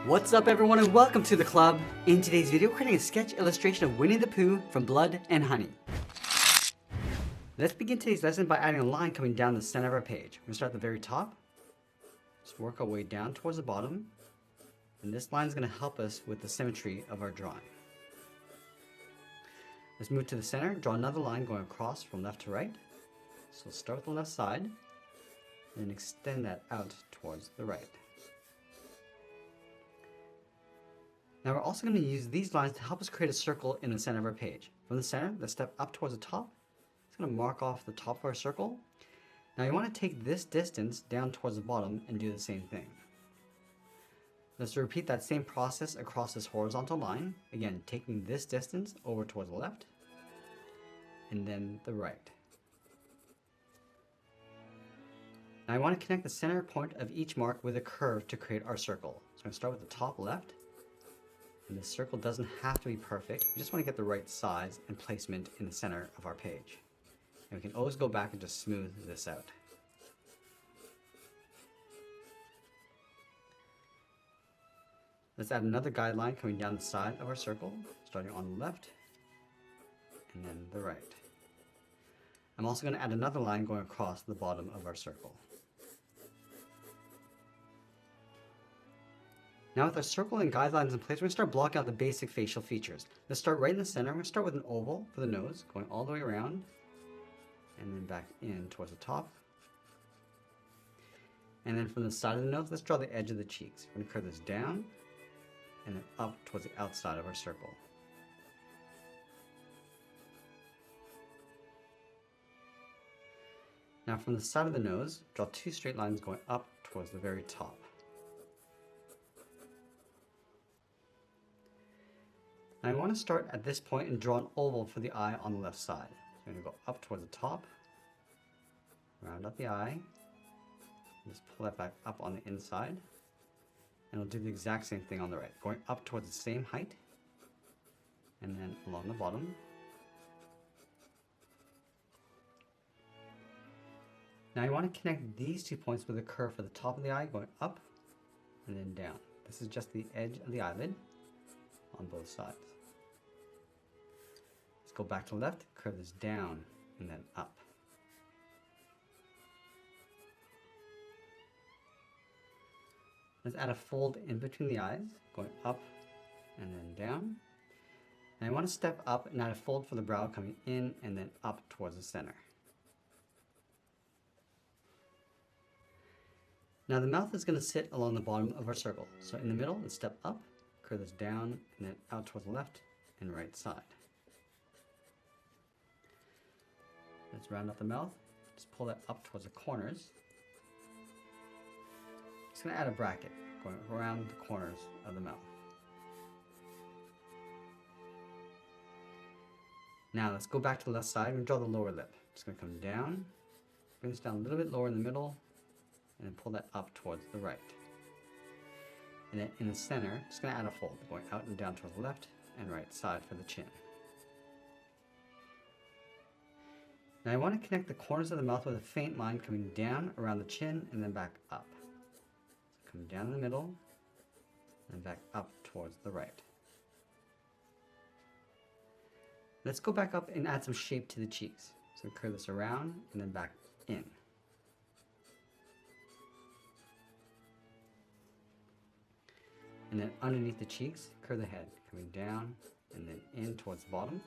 What's up everyone and welcome to the club. In today's video, we're creating a sketch illustration of Winnie the Pooh from Blood and Honey. Let's begin today's lesson by adding a line coming down the center of our page. We're going to start at the very top. Just work our way down towards the bottom. And this line is going to help us with the symmetry of our drawing. Let's move to the center, draw another line going across from left to right. So start with the left side and extend that out towards the right. Now we're also going to use these lines to help us create a circle in the center of our page. From the center, let's step up towards the top. It's going to mark off the top of our circle. Now you want to take this distance down towards the bottom and do the same thing. Let's repeat that same process across this horizontal line. Again, taking this distance over towards the left and then the right. Now I want to connect the center point of each mark with a curve to create our circle. So I'm going to start with the top left. And this circle doesn't have to be perfect. We just want to get the right size and placement in the center of our page. And we can always go back and just smooth this out. Let's add another guideline coming down the side of our circle, starting on the left and then the right. I'm also going to add another line going across the bottom of our circle. Now with our circle and guidelines in place, we're going to start blocking out the basic facial features. Let's start right in the center. We're going to start with an oval for the nose, going all the way around, and then back in towards the top. And then from the side of the nose, let's draw the edge of the cheeks. We're going to curve this down, and then up towards the outside of our circle. Now from the side of the nose, draw two straight lines going up towards the very top. Now I want to start at this point and draw an oval for the eye on the left side. So I'm going to go up towards the top, round up the eye, just pull that back up on the inside, and we'll do the exact same thing on the right, going up towards the same height, and then along the bottom. Now I want to connect these 2 points with a curve for the top of the eye, going up and then down. This is just the edge of the eyelid on both sides. Let's go back to the left, curve this down and then up. Let's add a fold in between the eyes, going up and then down. And I want to step up and add a fold for the brow coming in and then up towards the center. Now the mouth is going to sit along the bottom of our circle. So in the middle, let's step up, curve this down and then out towards the left and right side. Let's round up the mouth. Just pull that up towards the corners. Just going to add a bracket going around the corners of the mouth. Now let's go back to the left side and draw the lower lip. Just going to come down, bring this down a little bit lower in the middle, and then pull that up towards the right. And then in the center, just going to add a fold, going out and down towards the left and right side for the chin. Now I want to connect the corners of the mouth with a faint line coming down around the chin and then back up. So come down in the middle and back up towards the right. Let's go back up and add some shape to the cheeks. So curve this around and then back in. And then underneath the cheeks, curve the head, coming down and then in towards the bottom.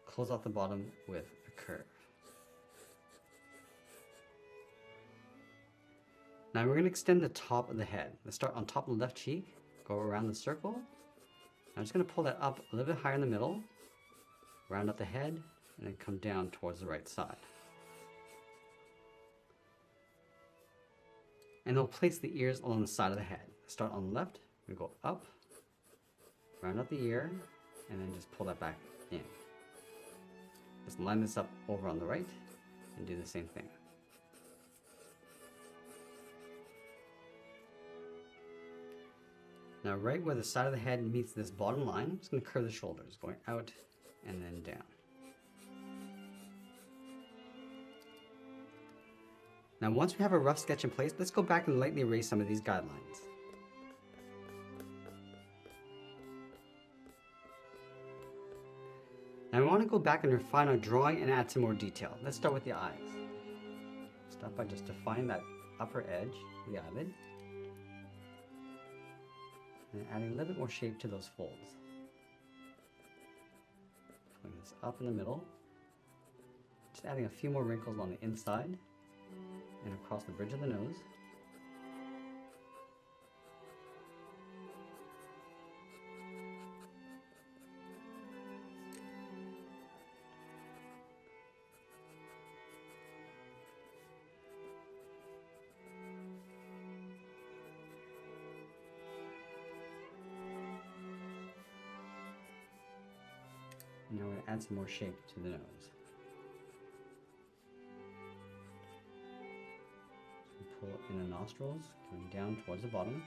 Close off the bottom with a curve. Now we're going to extend the top of the head. Let's start on top of the left cheek, go around the circle. I'm just going to pull that up a little bit higher in the middle, round up the head, and then come down towards the right side. And we'll place the ears along the side of the head. Start on the left, we go up, round up the ear, and then just pull that back in. Just line this up over on the right, and do the same thing. Now right where the side of the head meets this bottom line, I'm just going to curve the shoulders, going out and then down. Now once we have a rough sketch in place, let's go back and lightly erase some of these guidelines. Now we want to go back and refine our drawing and add some more detail. Let's start with the eyes. Start by just defining that upper edge of the eyelid. And adding a little bit more shape to those folds. Putting this up in the middle. Just adding a few more wrinkles on the inside and across the bridge of the nose. Now we're going to add some more shape to the nose. So pull in the nostrils, going down towards the bottom.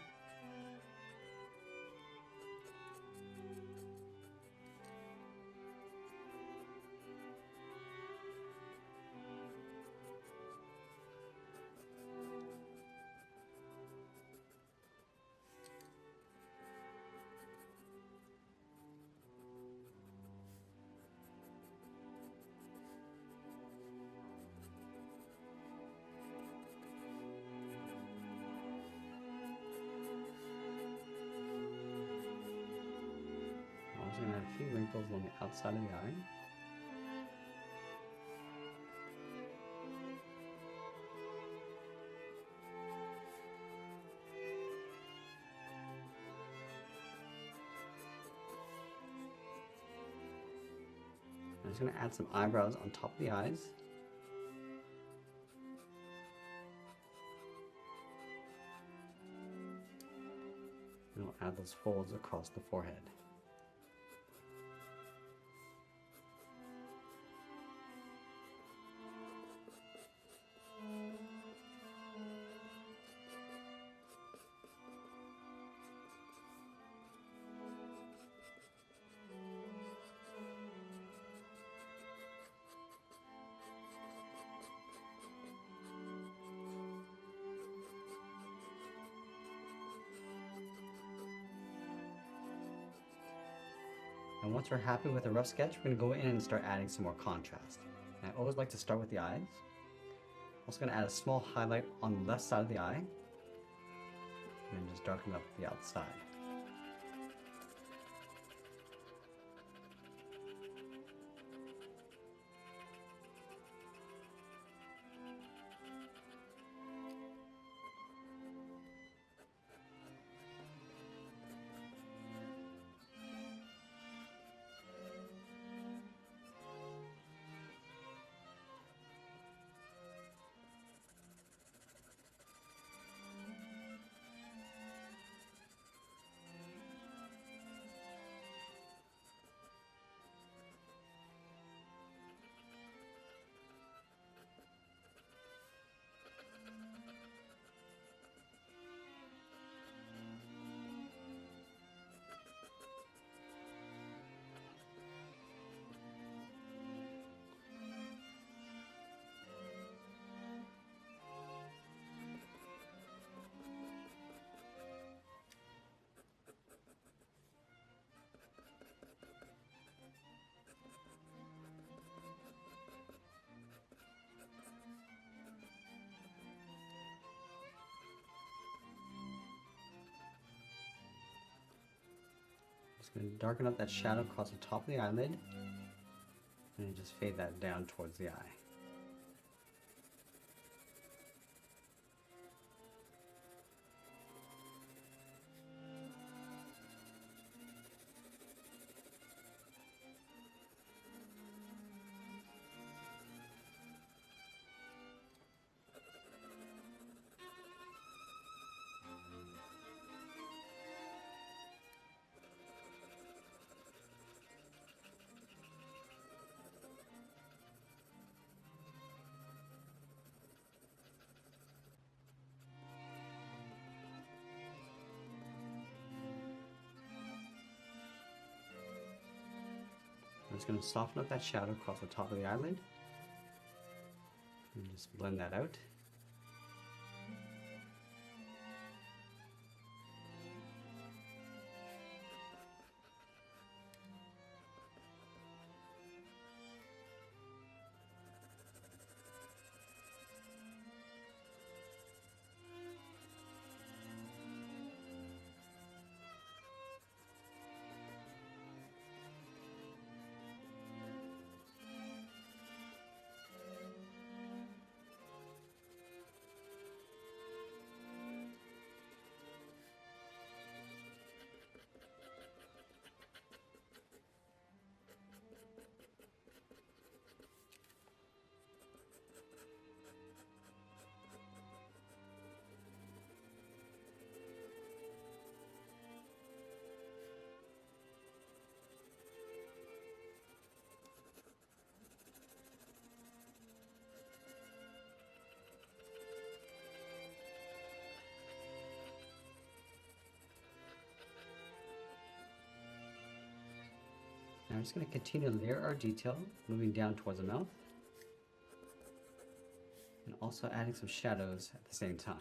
I'm going to add a few wrinkles on the outside of the eye. I'm just going to add some eyebrows on top of the eyes. And I'll add those folds across the forehead. And once we're happy with the rough sketch, we're going to go in and start adding some more contrast. And I always like to start with the eyes. I'm also going to add a small highlight on the left side of the eye. And then just darken up the outside. Just going to darken up that shadow across the top of the eyelid, and then just fade that down towards the eye. I'm just going to soften up that shadow across the top of the eyelid and just blend that out. I'm just going to continue to layer our detail, moving down towards the mouth, and also adding some shadows at the same time.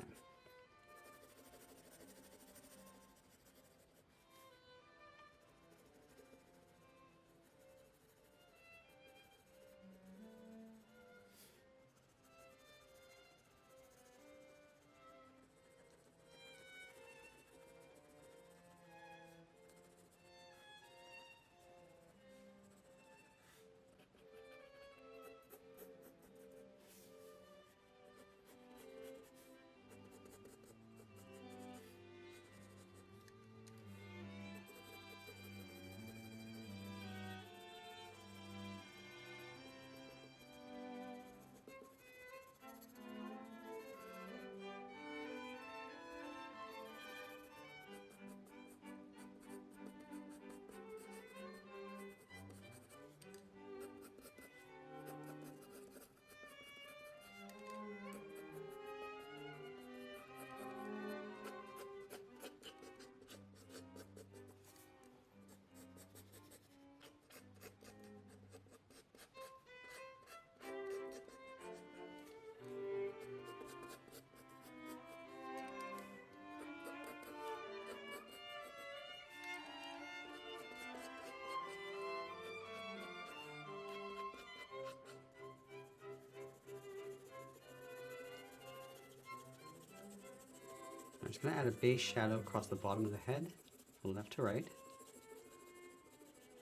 I'm just going to add a base shadow across the bottom of the head, from left to right,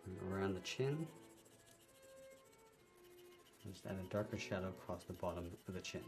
and around the chin. Just add a darker shadow across the bottom of the chin.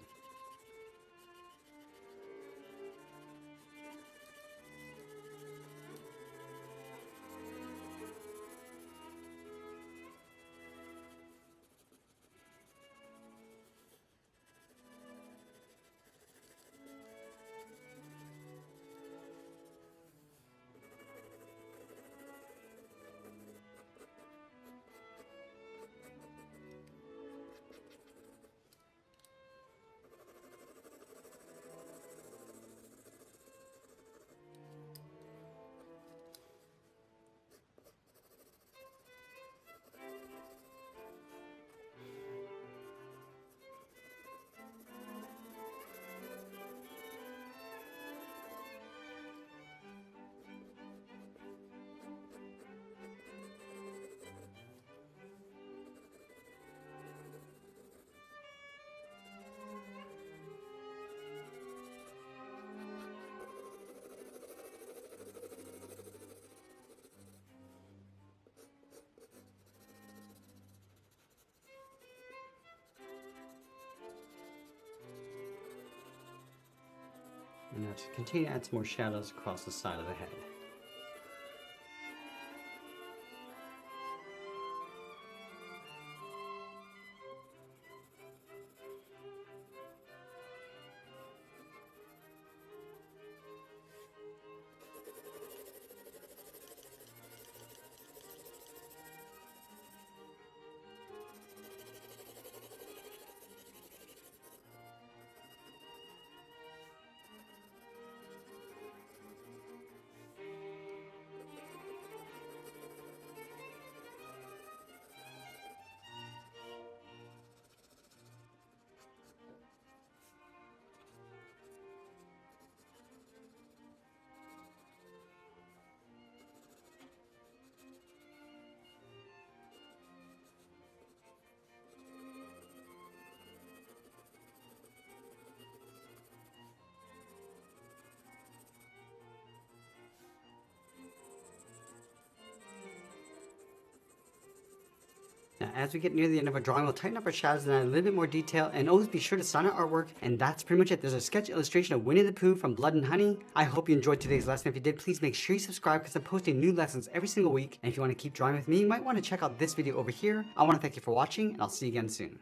And now to continue to add some more shadows across the side of the head. Now, as we get near the end of our drawing, we'll tighten up our shadows and add a little bit more detail, and always be sure to sign our artwork. And that's pretty much it. There's a sketch illustration of Winnie the Pooh from Blood and Honey. I hope you enjoyed today's lesson. If you did, please make sure you subscribe because I'm posting new lessons every single week. And if you want to keep drawing with me, you might want to check out this video over here. I want to thank you for watching, and I'll see you again soon.